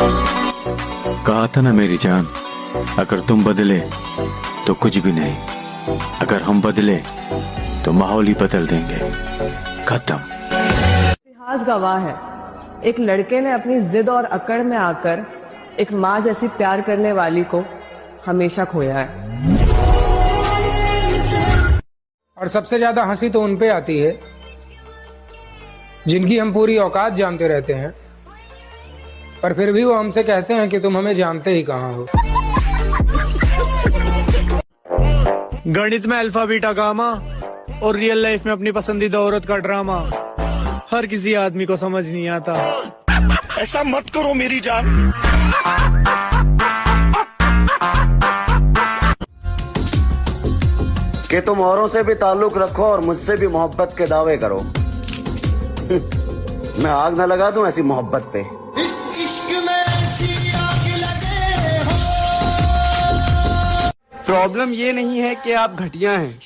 कहा था ना मेरी जान, अगर तुम बदले तो कुछ भी नहीं, अगर हम बदले तो माहौल ही बदल देंगे। खत्म। इतिहास गवाह है, एक लड़के ने अपनी जिद और अकड़ में आकर एक माँ जैसी प्यार करने वाली को हमेशा खोया है। और सबसे ज्यादा हंसी तो उन पे आती है जिनकी हम पूरी औकात जानते रहते हैं, पर फिर भी वो हमसे कहते हैं कि तुम हमें जानते ही कहाँ हो। गणित में अल्फा बीटा गामा और रियल लाइफ में अपनी पसंदीदा औरत का ड्रामा हर किसी आदमी को समझ नहीं आता। ऐसा मत करो मेरी जान। कि तुम औरों से भी ताल्लुक रखो और मुझसे भी मोहब्बत के दावे करो। मैं आग न लगा दूं ऐसी मोहब्बत पे। इस इश्क में ऐसी आग लगे हो। प्रॉब्लम ये नहीं है कि आप घटिया हैं,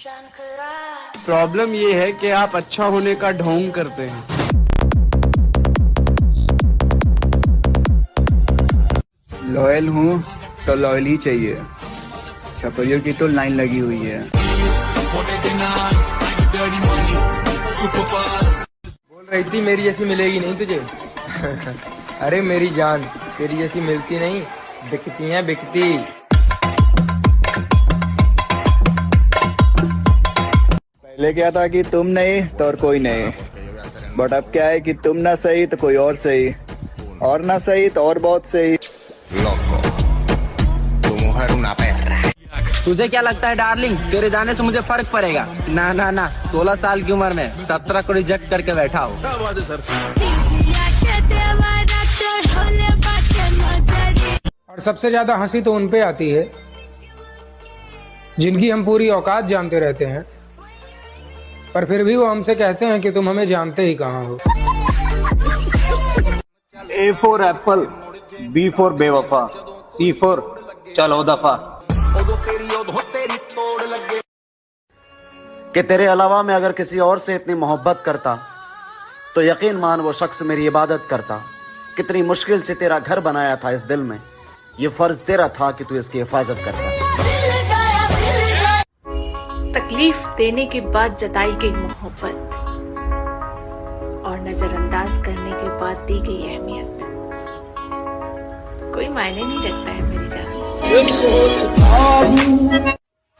प्रॉब्लम ये है कि आप अच्छा होने का ढोंग करते हैं। लॉयल हूँ तो लॉयल ही चाहिए। छपरियों की तो लाइन लगी हुई है। बोल रही थी मेरी जैसी मिलेगी नहीं तुझे। अरे मेरी जान, तेरी जैसी मिलती नहीं, बिकती हैं बिकती। पहले क्या था कि तुम नहीं तो और कोई नहीं, बट अब क्या है कि तुम ना सही तो कोई और सही, और ना सही तो और बहुत सही। तुझे क्या लगता है डार्लिंग, तेरे जाने से मुझे फर्क पड़ेगा? ना ना ना, 16 साल की उम्र में 17 को रिजेक्ट करके बैठा हो। और सबसे ज्यादा हंसी तो उन पे आती है जिनकी हम पूरी औकात जानते रहते हैं, पर फिर भी वो हमसे कहते हैं कि तुम हमें जानते ही कहाँ हो। A for Apple, B for बेवफा, C for चलो दफा। कि तेरे अलावा मैं अगर किसी और से इतनी मोहब्बत करता तो यकीन मान वो शख्स मेरी इबादत करता। कितनी मुश्किल से तेरा घर बनाया था इस दिल में, ये फर्ज तेरा था कि तू इसकी हिफाजत करता। तकलीफ देने के बाद जताई गई मोहब्बत और नजरअंदाज करने के बाद दी गई अहमियत कोई मायने नहीं रखता है मेरी जान।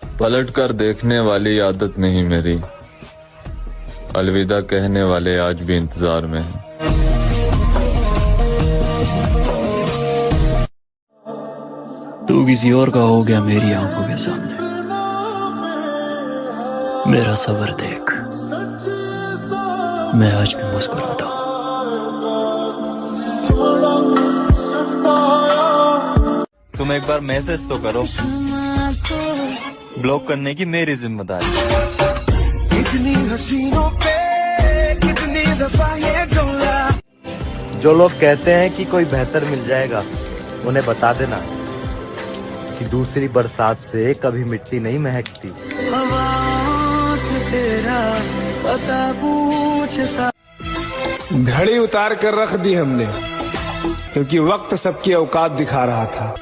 पलट कर देखने वाली आदत नहीं मेरी, अलविदा कहने वाले आज भी इंतजार में हैं। तू किसी और का हो गया मेरी आंखों के सामने, मेरा सब्र देख, मैं आज भी मुस्कुराता हूँ। तुम एक बार मैसेज तो करो, ब्लॉक करने की मेरी जिम्मेदारी। कितनी हसीनों पे कितनी दफा ये गौला। जो लोग कहते हैं कि कोई बेहतर मिल जाएगा, उन्हें बता देना कि दूसरी बरसात से कभी मिट्टी नहीं महकती। हवाओं से तेरा पता पूछता। घड़ी उतार कर रख दी हमने, क्योंकि वक्त सबकी औकात दिखा रहा था।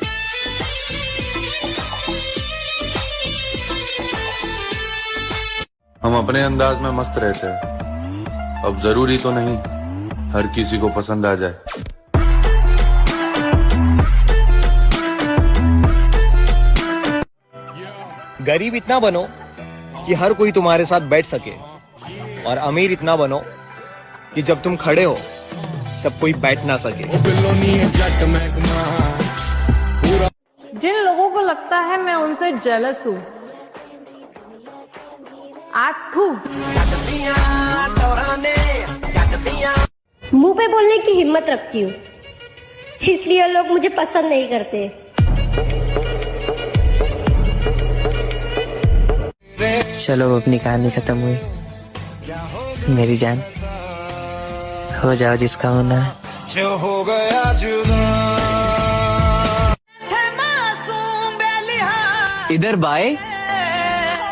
हम अपने अंदाज में मस्त रहते हैं, अब जरूरी तो नहीं हर किसी को पसंद आ जाए। गरीब इतना बनो कि हर कोई तुम्हारे साथ बैठ सके, और अमीर इतना बनो कि जब तुम खड़े हो तब कोई बैठ ना सके। जिन लोगों को लगता है मैं उनसे जेलस हूँ, मुंह पे बोलने की हिम्मत रखती हूँ, इसलिए लोग मुझे पसंद नहीं करते। चलो अपनी कहानी खत्म हुई, मेरी जान हो जाओ जिसका होना है। जो हो गया जुदा। इधर बाय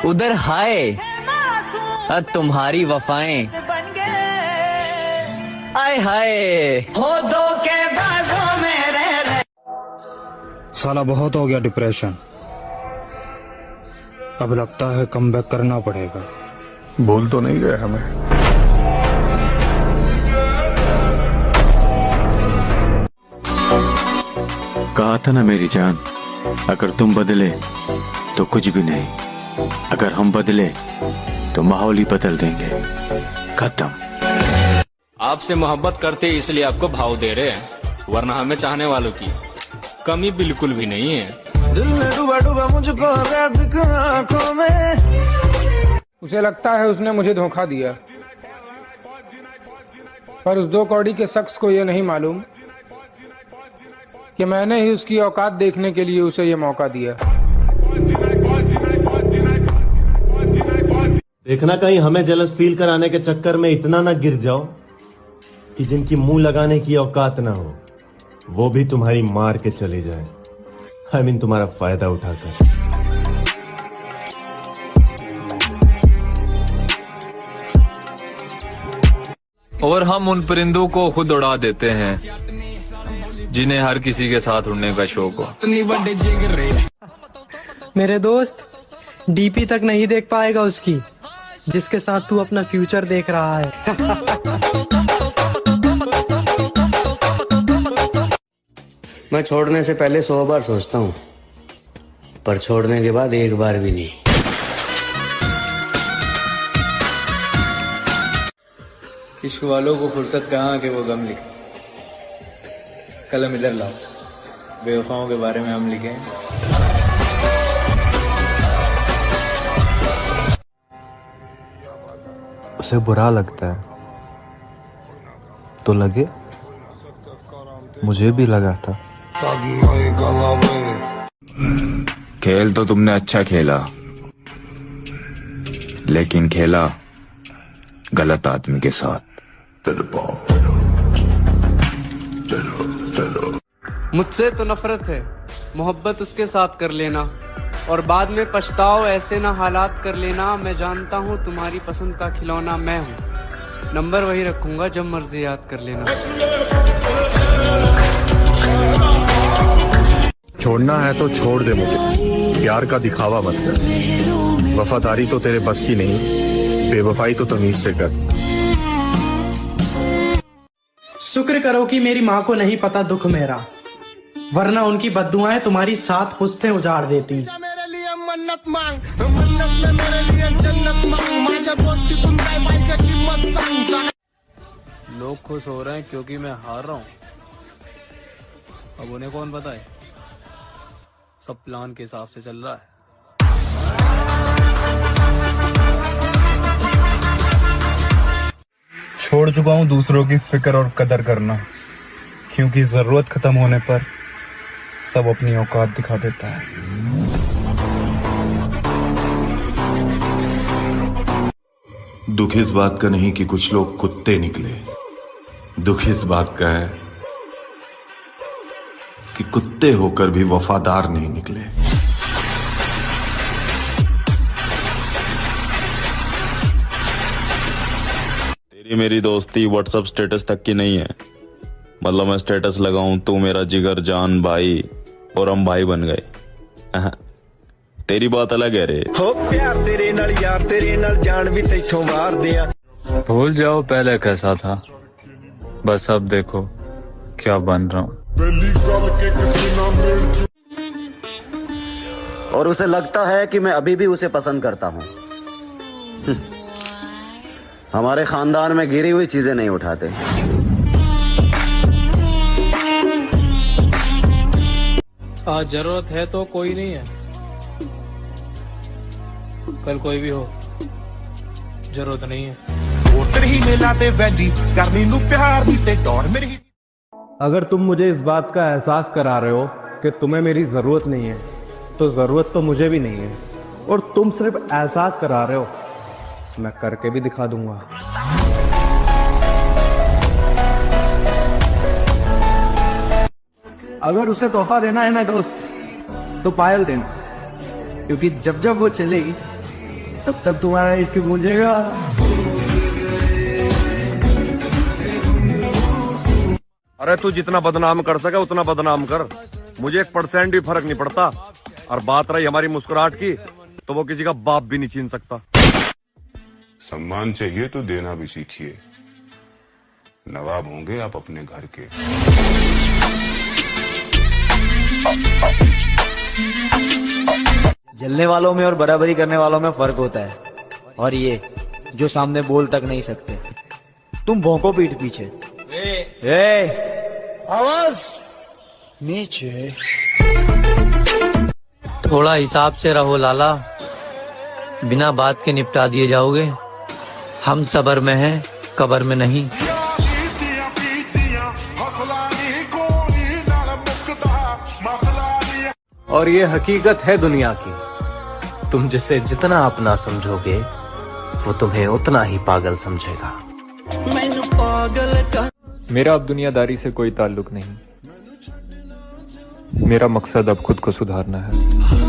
उधर हाय, तुम्हारी वफाएं आय हाय हो दो के बाजों में रह साला बहुत हो गया डिप्रेशन, अब लगता है कमबैक करना पड़ेगा। भूल तो नहीं गए हमें? कहा था ना मेरी जान, अगर तुम बदले तो कुछ भी नहीं, अगर हम बदले तो माहौल ही बदल देंगे। खत्म। आपसे मोहब्बत करते इसलिए आपको भाव दे रहे हैं, वरना हमें चाहने वालों की कमी बिल्कुल भी नहीं है। दिल में डूबा डूबा मुझको रब आंखों में। उसे लगता है उसने मुझे धोखा दिया, पर उस 2 कौड़ी के शख्स को यह नहीं मालूम कि मैंने ही उसकी औकात देखने के लिए उसे ये मौका दिया। देखना कहीं हमें जलस फील कराने के चक्कर में इतना ना गिर जाओ कि जिनकी मुंह लगाने की औकात ना हो वो भी तुम्हारी मार के चले जाए। आई मीन तुम्हारा फायदा उठाकर। और हम उन परिंदों को खुद उड़ा देते हैं जिन्हें हर किसी के साथ उड़ने का शौक हो। मेरे दोस्त डीपी तक नहीं देख पाएगा उसकी, जिसके साथ तू अपना फ्यूचर देख रहा है। मैं छोड़ने से पहले 100 बार सोचता हूँ, पर छोड़ने के बाद एक बार भी नहीं। इश्क वालों को फुर्सत कहाँ कि वो गम लिखे। कलम इधर लाओ, बेवफाओं के बारे में हम लिखें। उसे बुरा लगता है तो लगे, मुझे भी लगा था। खेल तो तुमने अच्छा खेला, लेकिन खेला गलत आदमी के साथ। मुझसे तो नफरत है, मोहब्बत उसके साथ कर लेना और बाद में पछताओ, ऐसे ना हालात कर लेना। मैं जानता हूँ तुम्हारी पसंद का खिलौना मैं हूँ, नंबर वही रखूंगा जब मर्जी याद कर लेना। छोड़ना है तो छोड़ दे मुझे, प्यार का दिखावा मत कर। वफादारी तो तेरे बस की नहीं, बेवफाई तो तमीज से कर। शुक्र करो कि मेरी माँ को नहीं पता दुख मेरा, वरना उनकी बद्दुआएं तुम्हारी 7 पुश्तें उजाड़ देती। मेरे लिए मन्नत मांग, मन्नत में मेरे लिए जन्नत मांग। माझ्या दोस्ती तुम काय बाईच्या किंमत सांग। लोग खुश हो रहे हैं क्योंकि मैं हार रहा हूँ, अब उन्हें कौन बताए। सब प्लान के हिसाब से चल रहा है। छोड़ चुका हूँ दूसरों की फिक्र और कदर करना, क्योंकि जरूरत खत्म होने पर सब अपनी औकात दिखा देता है। दुख इस बात का नहीं कि कुछ लोग कुत्ते निकले, दुख इस बात का है कि कुत्ते होकर भी वफादार नहीं निकले। तेरी मेरी दोस्ती व्हाट्सएप स्टेटस तक की नहीं है। मतलब मैं स्टेटस लगाऊं तू मेरा जिगर जान भाई और हम भाई बन गए। तेरी बात अलग है रे। हो प्यार तेरे नाल यार तेरे नाल जान भी तैथों मार दिया। भूल जाओ पहले कैसा था, बस अब देखो क्या बन रहा हूँ। और उसे लगता है कि मैं अभी भी उसे पसंद करता हूँ। हमारे खानदान में गिरी हुई चीजें नहीं उठाते। आज जरूरत है तो कोई नहीं है, कल कोई भी हो जरूरत नहीं है। अगर तुम मुझे इस बात का एहसास करा रहे हो कि तुम्हें मेरी जरूरत नहीं है, तो जरूरत तो मुझे भी नहीं है। और तुम सिर्फ एहसास करा रहे हो, मैं करके भी दिखा दूंगा। अगर उसे तोहफा देना है ना दोस्त, तो पायल देना, क्योंकि जब जब वो चलेगी तब तब तुम्हारा इश्क गूंजेगा। अरे तू जितना बदनाम कर सके उतना बदनाम कर, मुझे 1% भी फर्क नहीं पड़ता। और बात रही हमारी मुस्कुराहट की, तो वो किसी का बाप भी नहीं छीन सकता। सम्मान चाहिए तो देना भी सीखिए, नवाब होंगे आप अपने घर के। जलने वालों में और बराबरी करने वालों में फर्क होता है, और ये जो सामने बोल तक नहीं सकते। तुम भौंको पीठ पीछे। आवाज नीचे। थोड़ा हिसाब से रहो लाला, बिना बात के निपटा दिए जाओगे। हम सबर में हैं, कबर में नहीं। और ये हकीकत है दुनिया की, तुम जिसे जितना अपना समझोगे वो तुम्हें उतना ही पागल समझेगा। मेरा अब दुनियादारी से कोई ताल्लुक नहीं, मेरा मकसद अब खुद को सुधारना है।